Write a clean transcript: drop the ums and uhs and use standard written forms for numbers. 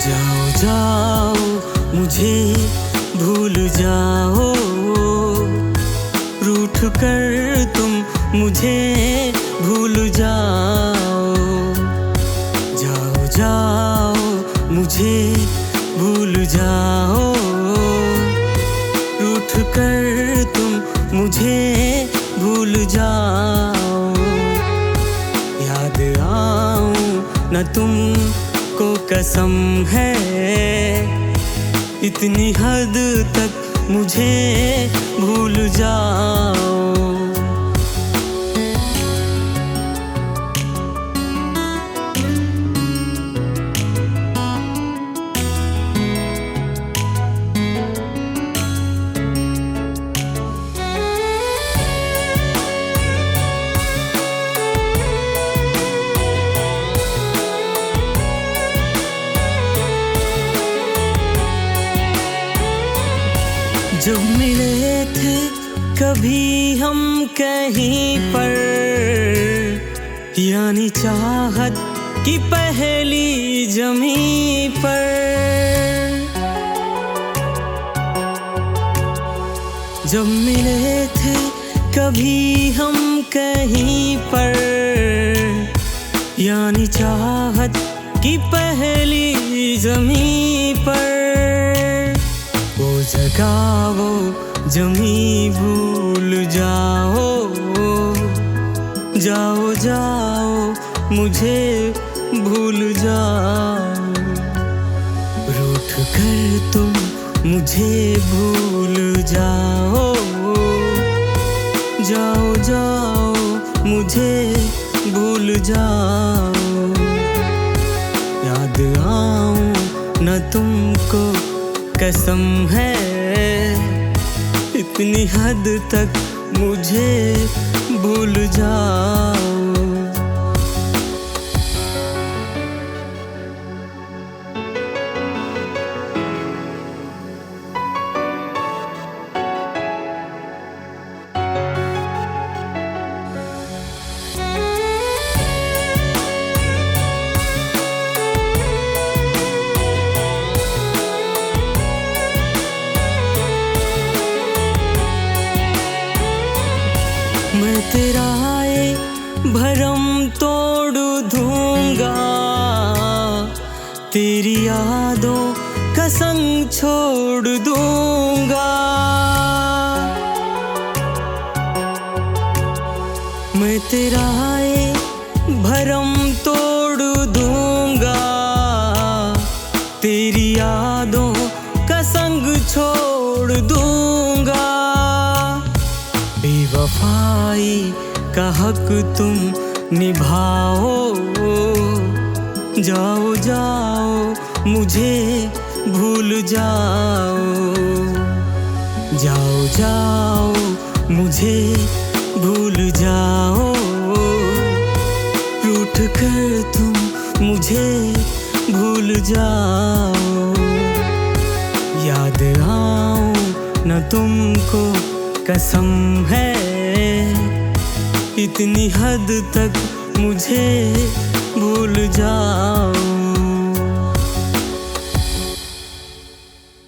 जाओ जाओ मुझे भूल जाओ, रूठ कर तुम मुझे भूल जाओ। जाओ जाओ मुझे भूल जाओ, रूठ कर तुम मुझे भूल जाओ। याद आऊं न तुमको कसम है, इतनी हद तक मुझे भूल जाओ। जब मिले थे कभी हम कहीं पर, यानी चाहत की पहली जमी पर। जब मिले थे कभी हम कहीं पर, यानी चाहत की पहली जमी पर। वो जगह वो जमी भूल जाओ, जाओ जाओ मुझे भूल जाओ। रूठ कर तुम मुझे भूल जाओ, जाओ जाओ मुझे भूल जाओ। याद आऊं न तुमको कसम है, इतनी हद तक मुझे भूल जाओ। मैं तेरा ये भरम तोड़ दूंगा, तेरी यादों का संग छोड़ दूंगा। मैं तेरा ये भरम तोड़ दूंगा, तेरी यादों का संग छोड़ दूंगा। बेवफाई का हक तुम निभाओ, जाओ जाओ मुझे भूल जाओ। जाओ जाओ मुझे भूल जाओ, रूठ कर तुम मुझे भूल जाओ। याद आऊं न तुमको कसम है, इतनी हद तक मुझे भूल जाओ।